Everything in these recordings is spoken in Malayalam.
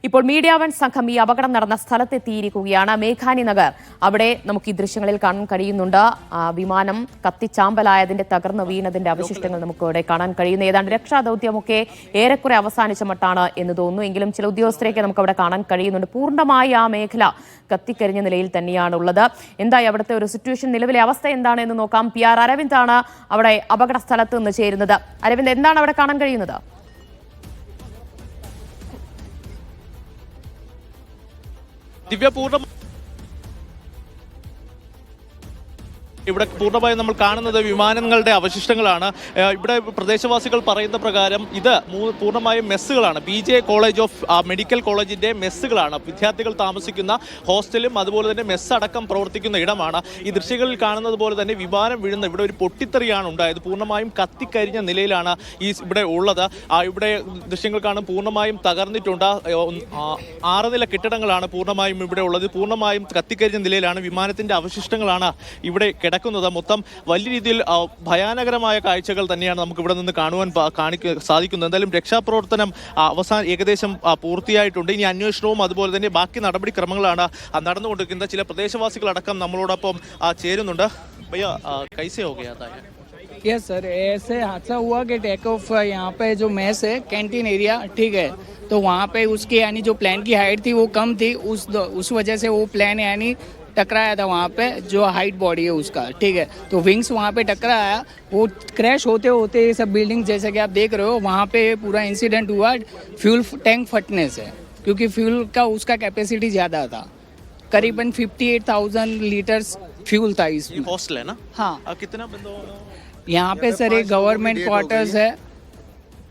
ഇപ്പോൾ മീഡിയ വൺ സംഘം ഈ അപകടം നടന്ന സ്ഥലത്തെത്തിയിരിക്കുകയാണ്. മേഘാനി നഗർ, അവിടെ നമുക്ക് ഈ ദൃശ്യങ്ങളിൽ കാണാൻ കഴിയുന്നുണ്ട്. വിമാനം കത്തിച്ചാമ്പലായതിന്റെ, തകർന്നു വീണതിന്റെ അവശിഷ്ടങ്ങൾ നമുക്ക് ഇവിടെ കാണാൻ കഴിയുന്നു. ഏതാണ്ട് രക്ഷാദൌത്യമൊക്കെ ഏറെക്കുറെ അവസാനിച്ച മട്ടാണ് എന്ന് തോന്നുന്നു. എങ്കിലും ചില ഉദ്യോഗസ്ഥരെയൊക്കെ നമുക്ക് അവിടെ കാണാൻ കഴിയുന്നുണ്ട്. പൂർണ്ണമായി ആ മേഖല കത്തിക്കരിഞ്ഞ നിലയിൽ തന്നെയാണ് ഉള്ളത്. എന്തായി അവിടുത്തെ ഒരു സിറ്റുവേഷൻ, നിലവിലെ അവസ്ഥ എന്താണ് എന്ന് നോക്കാം. PR അരവിന്ദാണ് അവിടെ അപകട സ്ഥലത്ത് നിന്ന് ചേരുന്നത്. അരവിന്ദ്, എന്താണ് അവിടെ കാണാൻ കഴിയുന്നത്? ദിവ്യ, ഇവിടെ പൂർണ്ണമായും നമ്മൾ കാണുന്നത് വിമാനങ്ങളുടെ അവശിഷ്ടങ്ങളാണ്. ഇവിടെ പ്രദേശവാസികൾ പറയുന്ന പ്രകാരം ഇത് പൂർണ്ണമായും മെസ്സുകളാണ്. BJ കോളേജ് ഓഫ് മെഡിക്കൽ കോളേജിന്റെ മെസ്സുകളാണ്. വിദ്യാർത്ഥികൾ താമസിക്കുന്ന ഹോസ്റ്റലും അതുപോലെ തന്നെ മെസ്സ് അടക്കം പ്രവർത്തിക്കുന്ന ഇടമാണ്. ഈ ദൃശ്യങ്ങളിൽ കാണുന്നത് പോലെ തന്നെ വിമാനം വീഴുന്ന ഇവിടെ ഒരു പൊട്ടിത്തെറിയാണ് ഉണ്ടായത്. പൂർണ്ണമായും കത്തിക്കരിഞ്ഞ നിലയിലാണ് ഇവിടെ ഉള്ളത്. ഇവിടെ ദൃശ്യങ്ങൾ കാണും, പൂർണ്ണമായും തകർന്നിട്ടുണ്ട്. 6 നില കെട്ടിടങ്ങളാണ് പൂർണ്ണമായും ഇവിടെ ഉള്ളത്. പൂർണ്ണമായും കത്തിക്കരിഞ്ഞ നിലയിലാണ്. വിമാനത്തിന്റെ അവശിഷ്ടങ്ങളാണ് ഇവിടെ കിടക്കുന്നത്. മൊത്തം വലിയ രീതിയിൽ ഭയാനകരമായ കാഴ്ചകൾ തന്നെയാണ് നമുക്ക് ഇവിടെ നിന്ന് കാണുവാൻ സാധിക്കുന്നത്. എന്തായാലും രക്ഷാപ്രവർത്തനം ഏകദേശം പൂർത്തിയായിട്ടുണ്ട്. ഇനി അന്വേഷണവും അതുപോലെ തന്നെ ബാക്കി നടപടിക്രമങ്ങളാണ് നടന്നുകൊണ്ടിരിക്കുന്നത്. ചില പ്രദേശവാസികളടക്കം നമ്മളോടൊപ്പം ചേരുന്നുണ്ട്. ഭയ്യ, കൈസേ ഹോ ഗയാ താ? यस सर, ऐसे हादसा हुआ कि टेक ऑफ यहाँ पे जो मेस है कैंटीन एरिया, ठीक है, तो वहाँ पे उसकी यानी जो प्लेन की हाइट थी वो कम थी. उस वजह से वो प्लेन यानी टकराया था वहाँ पे, जो हाइट बॉडी है उसका, ठीक है. तो विंग्स वहाँ पे टकराया, वो क्रैश होते होते ये सब बिल्डिंग जैसे कि आप देख रहे हो वहाँ पे पूरा इंसिडेंट हुआ. फ्यूल टैंक फटने से, क्योंकि फ्यूल का उसका कैपेसिटी ज़्यादा था. करीबन 58,000 लीटर्स फ्यूल था इसमें. हॉस्टल है ना? हाँ. कितना बंदों यहाँ पे सर एक गवर्नमेंट क्वार्टर्स है.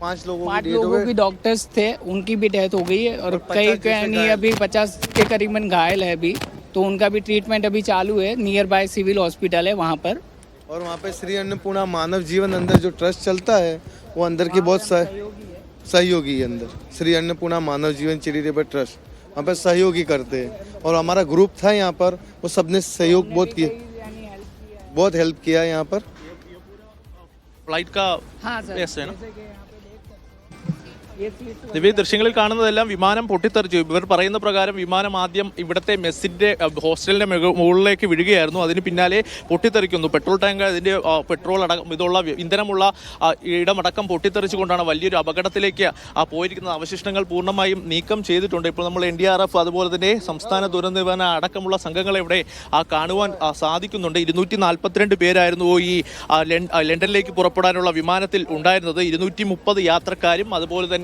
5 लोगों की डॉक्टर्स थे, उनकी भी डेथ हो गई है. और कई नहीं अभी 50 के करीबन घायल है अभी, तो उनका भी ट्रीटमेंट अभी चालू है. नियर बाय सिविल हॉस्पिटल है वहाँ पर. और वहाँ पे श्री अन्नपूर्णा मानव जीवन अंदर जो ट्रस्ट चलता है वो अंदर की बहुत सहयोगी है. अंदर श्री अन्नपूर्णा मानव जीवन चिड़ी रिवर ट्रस्ट वहाँ पर सहयोगी करते हैं. और हमारा ग्रुप था यहाँ पर, वो सबने सहयोग बहुत हेल्प किया यहाँ पर. फ्लाइट का हाँ सर, है ना? ദിവ്യ, ദൃശ്യങ്ങളിൽ കാണുന്നതെല്ലാം വിമാനം പൊട്ടിത്തെറിച്ചു. ഇവർ പറയുന്ന പ്രകാരം വിമാനം ആദ്യം ഇവിടുത്തെ മെസ്സിന്റെ ഹോസ്റ്റലിന്റെ മുകളിലേക്ക് വീഴുകയായിരുന്നു. അതിന് പിന്നാലെ പൊട്ടിത്തെറിക്കുന്നു. പെട്രോൾ ടാങ്ക്, അതിന്റെ പെട്രോൾ ഇതുള്ള ഇന്ധനമുള്ള ഇടമടക്കം പൊട്ടിത്തെറിച്ചുകൊണ്ടാണ് വലിയൊരു അപകടത്തിലേക്ക് പോയിരിക്കുന്നത്. അവശിഷ്ടങ്ങൾ പൂർണ്ണമായും നീക്കം ചെയ്തിട്ടുണ്ട്. ഇപ്പോൾ നമ്മൾ NDRF അതുപോലെ തന്നെ സംസ്ഥാന ദുരന്ത നിവാരണ അടക്കമുള്ള സംഘങ്ങളെ ഇവിടെ കാണുവാൻ സാധിക്കുന്നുണ്ട്. 242 പേരായിരുന്നു ഈ ലണ്ടനിലേക്ക് പുറപ്പെടാനുള്ള വിമാനത്തിൽ ഉണ്ടായിരുന്നത്. 230 യാത്രക്കാരും അതുപോലെ തന്നെ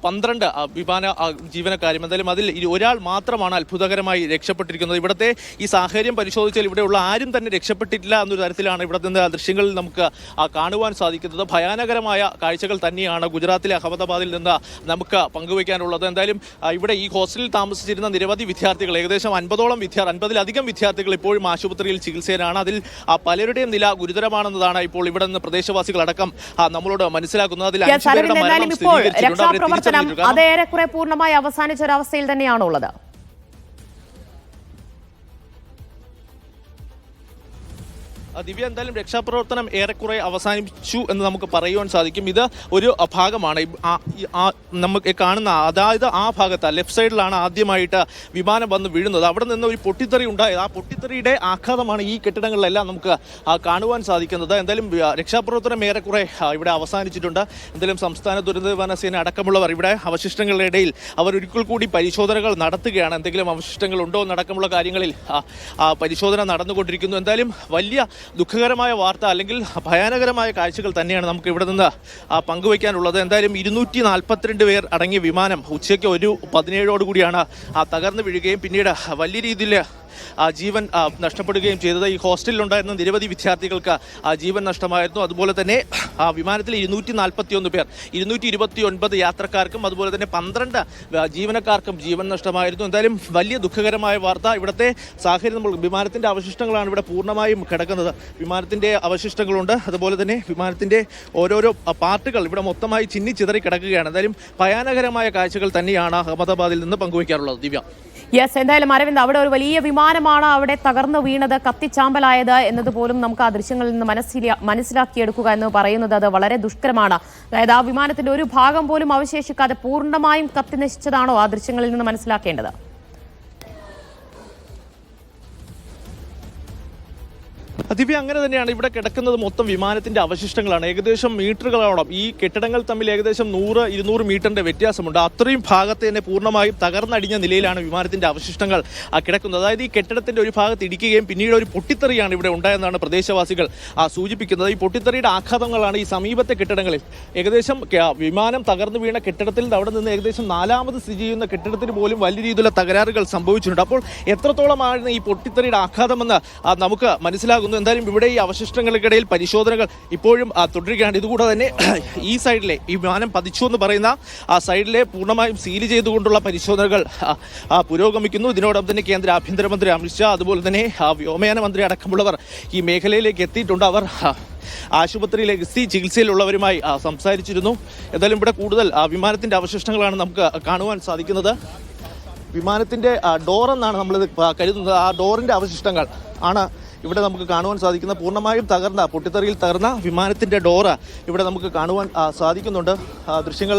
12 വിമാന ജീവനക്കാരും. എന്തായാലും അതിൽ ഒരാൾ മാത്രമാണ് അത്ഭുതകരമായി രക്ഷപ്പെട്ടിരിക്കുന്നത്. ഇവിടുത്തെ ഈ സാഹചര്യം പരിശോധിച്ചാൽ ഇവിടെയുള്ള ആരും തന്നെ രക്ഷപ്പെട്ടിട്ടില്ല എന്നൊരു തരത്തിലാണ് ഇവിടെ നിന്ന് ദൃശ്യങ്ങളിൽ നമുക്ക് കാണുവാൻ സാധിക്കുന്നത്. ഭയാനകരമായ കാഴ്ചകൾ തന്നെയാണ് ഗുജറാത്തിലെ അഹമ്മദാബാദിൽ നിന്ന് നമുക്ക് പങ്കുവയ്ക്കാനുള്ളത്. എന്തായാലും ഇവിടെ ഈ ഹോസ്റ്റലിൽ താമസിച്ചിരുന്ന നിരവധി വിദ്യാർത്ഥികൾ, ഏകദേശം 50-ലധികം വിദ്യാർത്ഥികൾ ഇപ്പോഴും ആശുപത്രിയിൽ ചികിത്സയിലാണ്. അതിൽ പലരുടെയും നില ഗുരുതരമാണെന്നതാണ് ഇപ്പോൾ ഇവിടെ നിന്ന് പ്രദേശവാസികളടക്കം നമ്മളോട് മനസ്സിലാക്കുന്നത്. അതിൽ 5 പേരുടെ മരണം ഇപ്പോൾ രക്ഷാപ്രവർത്തനം അതേറെക്കുറെ പൂർണ്ണമായി അവസാനിച്ച ഒരവസ്ഥയിൽ തന്നെയാണുള്ളത്. ദിവ്യ, എന്തായാലും രക്ഷാപ്രവർത്തനം ഏറെക്കുറെ അവസാനിച്ചു എന്ന് നമുക്ക് പറയുവാൻ സാധിക്കും. ഇത് ഒരു ഭാഗമാണ്. നമുക്ക് കാണുന്ന, അതായത് ആ ഭാഗത്ത് ലെഫ്റ്റ് സൈഡിലാണ് ആദ്യമായിട്ട് വിമാനം വന്ന് വീഴുന്നത്. അവിടെ നിന്ന് ഒരു പൊട്ടിത്തെറി ഉണ്ടായത്. ആ പൊട്ടിത്തെറിയുടെ ആഘാതമാണ് ഈ കെട്ടിടങ്ങളിലെല്ലാം നമുക്ക് കാണുവാൻ സാധിക്കുന്നത്. എന്തായാലും രക്ഷാപ്രവർത്തനം ഏറെക്കുറെ ഇവിടെ അവസാനിച്ചിട്ടുണ്ട്. എന്തായാലും സംസ്ഥാന ദുരന്ത നിവാരണ സേന അടക്കമുള്ളവർ ഇവിടെ അവശിഷ്ടങ്ങളുടെ ഇടയിൽ അവർ ഒരിക്കൽ കൂടി പരിശോധനകൾ നടത്തുകയാണ്. എന്തെങ്കിലും അവശിഷ്ടങ്ങൾ ഉണ്ടോ എന്നടക്കമുള്ള കാര്യങ്ങളിൽ പരിശോധന നടന്നുകൊണ്ടിരിക്കുന്നു. എന്തായാലും വലിയ ദുഃഖകരമായ വാർത്ത, അല്ലെങ്കിൽ ഭയാനകരമായ കാഴ്ചകൾ തന്നെയാണ് നമുക്ക് ഇവിടെ നിന്ന് പങ്കുവയ്ക്കാനുള്ളത്. എന്തായാലും 242 പേർ അടങ്ങിയ വിമാനം ഉച്ചയ്ക്ക് 1:17 തകർന്നു വീഴുകയും പിന്നീട് വലിയ രീതിയിൽ ജീവൻ നഷ്ടപ്പെടുകയും ചെയ്തത്. ഈ ഹോസ്റ്റലിലുണ്ടായിരുന്ന നിരവധി വിദ്യാർത്ഥികൾക്ക് ജീവൻ നഷ്ടമായിരുന്നു. അതുപോലെ തന്നെ വിമാനത്തിൽ 241 പേർ, 229 യാത്രക്കാർക്കും അതുപോലെ തന്നെ 12 ജീവനക്കാർക്കും ജീവൻ നഷ്ടമായിരുന്നു. എന്തായാലും വലിയ ദുഃഖകരമായ വാർത്ത. ഇവിടുത്തെ സാഹചര്യം, നമ്മൾ വിമാനത്തിൻ്റെ അവശിഷ്ടങ്ങളാണ് ഇവിടെ പൂർണ്ണമായും കിടക്കുന്നത്. വിമാനത്തിൻ്റെ അവശിഷ്ടങ്ങളുണ്ട്, അതുപോലെ തന്നെ വിമാനത്തിൻ്റെ ഓരോരോ പാർട്ടുകൾ ഇവിടെ മൊത്തമായി ചിന്നിച്ചിതറി കിടക്കുകയാണ്. എന്തായാലും ഭയാനകരമായ കാഴ്ചകൾ തന്നെയാണ് അഹമ്മദാബാദിൽ നിന്ന് പങ്കുവയ്ക്കാറുള്ളത്. ദിവ്യ. യെസ്, എന്തായാലും അരവിന്ദ്, അവിടെ ഒരു വലിയ വിമാനമാണ് അവിടെ തകർന്നു വീണത്, കത്തിച്ചാമ്പലായത് എന്നതുപോലും നമുക്ക് ആ ദൃശ്യങ്ങളിൽ നിന്ന് മനസ്സിലാക്കിയെടുക്കുക എന്ന് പറയുന്നത് അത് വളരെ ദുഷ്കരമാണ്. അതായത് ആ വിമാനത്തിന്റെ ഒരു ഭാഗം പോലും അവശേഷിക്കാതെ പൂർണ്ണമായും കത്തി നശിച്ചതാണോ ആ ദൃശ്യങ്ങളിൽ നിന്ന് മനസ്സിലാക്കേണ്ടത്? ദിവ്യ, അങ്ങനെ തന്നെയാണ്. ഇവിടെ കിടക്കുന്നത് മൊത്തം വിമാനത്തിന്റെ അവശിഷ്ടങ്ങളാണ്. ഏകദേശം മീറ്ററുകളോളം ഈ കെട്ടിടങ്ങൾ തമ്മിൽ ഏകദേശം 100-200 മീറ്ററിന്റെ വ്യത്യാസമുണ്ട്. അത്രയും ഭാഗത്ത് തന്നെ പൂർണ്ണമായും തകർന്നടിഞ്ഞ നിലയിലാണ് വിമാനത്തിന്റെ അവശിഷ്ടങ്ങൾ കിടക്കുന്നത്. അതായത് ഈ കെട്ടിടത്തിന്റെ ഒരു ഭാഗത്ത് ഇടിക്കുകയും പിന്നീട് ഒരു പൊട്ടിത്തെറിയാണ് ഇവിടെ ഉണ്ടായെന്നാണ് പ്രദേശവാസികൾ സൂചിപ്പിക്കുന്നത്. ഈ പൊട്ടിത്തെറിയുടെ ആഘാതങ്ങളാണ് ഈ സമീപത്തെ കെട്ടിടങ്ങളിൽ. ഏകദേശം വിമാനം തകർന്നു വീണ കെട്ടിടത്തിൽ അവിടെ നിന്ന് ഏകദേശം 4ാമത് സ്ഥിതി ചെയ്യുന്ന കെട്ടിടത്തിന് പോലും വലിയ രീതിയിലുള്ള തകരാറുകൾ സംഭവിച്ചിട്ടുണ്ട്. അപ്പോൾ എത്രത്തോളമാണ് ഈ പൊട്ടിത്തെറിയുടെ ആഘാതമെന്ന് നമുക്ക് മനസ്സിലാകുന്നു. എന്തായാലും ഇവിടെ ഈ അവശിഷ്ടങ്ങൾക്കിടയിൽ പരിശോധനകൾ ഇപ്പോഴും തുടരുകയാണ്. ഇതുകൂടെ തന്നെ ഈ സൈഡിലെ ഈ വിമാനം പതിച്ചു എന്ന് പറയുന്ന ആ സൈഡിലെ പൂർണ്ണമായും സീൽ ചെയ്തുകൊണ്ടുള്ള പരിശോധനകൾ പുരോഗമിക്കുന്നു. ഇതിനോടൊപ്പം തന്നെ കേന്ദ്ര ആഭ്യന്തരമന്ത്രി അമിത്ഷാ, അതുപോലെ തന്നെ വ്യോമയാന മന്ത്രി അടക്കമുള്ളവർ ഈ മേഖലയിലേക്ക് എത്തിയിട്ടുണ്ട്. അവർ ആശുപത്രിയിലേക്ക് ചികിത്സയിലുള്ളവരുമായി സംസാരിച്ചിരുന്നു. എന്തായാലും ഇവിടെ കൂടുതൽ വിമാനത്തിന്റെ അവശിഷ്ടങ്ങളാണ് നമുക്ക് കാണുവാൻ സാധിക്കുന്നത്. വിമാനത്തിന്റെ ഡോർ എന്നാണ് നമ്മളിത് കരുതുന്നത്. ആ ഡോറിന്റെ അവശിഷ്ടങ്ങൾ ആണ് ഇവിടെ നമുക്ക് കാണുവാൻ സാധിക്കുന്ന. പൂർണ്ണമായും തകർന്ന പൊട്ടിത്തെറിയിൽ തകർന്ന വിമാനത്തിന്റെ ഡോറ് ഇവിടെ നമുക്ക് കാണുവാൻ സാധിക്കുന്നുണ്ട്. ദൃശ്യങ്ങൾ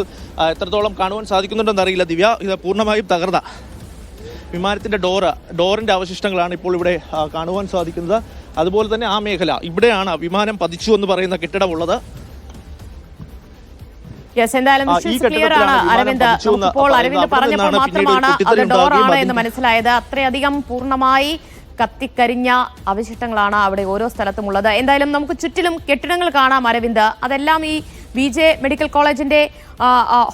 എത്രത്തോളം കാണുവാൻ സാധിക്കുന്നുണ്ടെന്ന് അറിയില്ല ദിവ്യ. ഇത് പൂർണ്ണമായും തകർന്ന വിമാനത്തിന്റെ ഡോറിന്റെ അവശിഷ്ടങ്ങളാണ് ഇപ്പോൾ ഇവിടെ കാണുവാൻ സാധിക്കുന്നത്. അതുപോലെ തന്നെ ആ മേഖല ഇവിടെയാണ് വിമാനം പതിച്ചു എന്ന് പറയുന്ന കെട്ടിടമുള്ളത്. എന്തായാലും ക്ലിയർ ആണ് അരവിന്ദ്. ഇപ്പോൾ അരവിന്ദ് പറഞ്ഞപ്പോൾ മാത്രമാണ് അത് ഡോറാണ് എന്ന് മനസ്സിലായത്. അത്രയധികം പൂർണ്ണമായി കത്തിക്കരിഞ്ഞ അവശിഷ്ടങ്ങളാണ് അവിടെ ഓരോ സ്ഥലത്തുമുള്ളത്. എന്തായാലും നമുക്ക് ചുറ്റിലും കെട്ടിടങ്ങൾ കാണാം അരവിന്ദ്. അതെല്ലാം ഈ BJ മെഡിക്കൽ കോളേജിന്റെ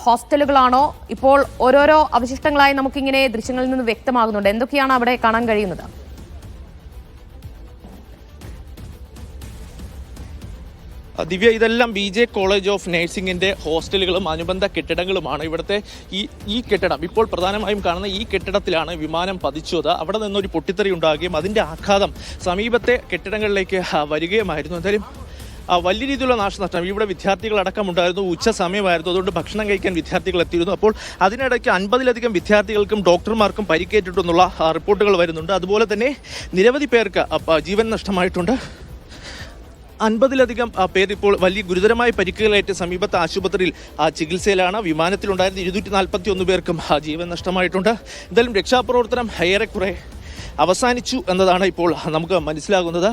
ഹോസ്റ്റലുകളാണോ? ഇപ്പോൾ ഓരോരോ അവശിഷ്ടങ്ങളായി നമുക്കിങ്ങനെ ദൃശ്യങ്ങളിൽ നിന്ന് വ്യക്തമാകുന്നുണ്ട്. എന്തൊക്കെയാണ് അവിടെ കാണാൻ കഴിയുന്നത്? ദിവ്യ, ഇതെല്ലാം BJ കോളേജ് ഓഫ് നഴ്സിംഗിന്റെ ഹോസ്റ്റലുകളും അനുബന്ധ കെട്ടിടങ്ങളുമാണ്. ഇവിടുത്തെ ഈ കെട്ടിടം ഇപ്പോൾ പ്രധാനമായും കാണുന്ന ഈ കെട്ടിടത്തിലാണ് വിമാനം പതിച്ചത്. അവിടെ നിന്നൊരു പൊട്ടിത്തെറി ഉണ്ടാകുകയും അതിന്റെ ആഘാതം സമീപത്തെ കെട്ടിടങ്ങളിലേക്ക് വരികയുമായിരുന്നു. എന്തായാലും വലിയ രീതിയിലുള്ള നാശനഷ്ടം. ഇവിടെ വിദ്യാർത്ഥികളടക്കം ഉണ്ടായിരുന്നു. ഉച്ച സമയമായിരുന്നു, അതുകൊണ്ട് ഭക്ഷണം കഴിക്കാൻ വിദ്യാർത്ഥികൾ എത്തിയിരുന്നു. അപ്പോൾ അതിനിടയ്ക്ക് 50-ലധികം വിദ്യാർത്ഥികൾക്കും ഡോക്ടർമാർക്കും പരിക്കേറ്റിട്ടെന്നുള്ള റിപ്പോർട്ടുകൾ വരുന്നുണ്ട്. അതുപോലെ തന്നെ നിരവധി പേർക്ക് ജീവൻ നഷ്ടമായിട്ടുണ്ട്. 50-ലധികം പേർ ഇപ്പോൾ വലിയ ഗുരുതരമായ പരിക്കുകളേറ്റ് സമീപത്തെ ആശുപത്രിയിൽ ചികിത്സയിലാണ്. വിമാനത്തിലുണ്ടായിരുന്ന 241 പേർക്കും ജീവൻ നഷ്ടമായിട്ടുണ്ട്. എന്തായാലും രക്ഷാപ്രവർത്തനം ഏറെക്കുറെ അവസാനിച്ചു എന്നതാണ് ഇപ്പോൾ നമുക്ക് മനസ്സിലാകുന്നത്.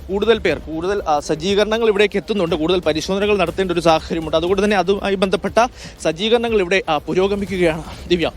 കൂടുതൽ സജ്ജീകരണങ്ങൾ ഇവിടേക്ക് എത്തുന്നുണ്ട്. കൂടുതൽ പരിശോധനകൾ നടത്തേണ്ട ഒരു സാഹചര്യമുണ്ട്. അതുകൊണ്ട് തന്നെ അതുമായി ബന്ധപ്പെട്ട സജ്ജീകരണങ്ങൾ ഇവിടെ പുരോഗമിക്കുകയാണ്. ദിവ്യ.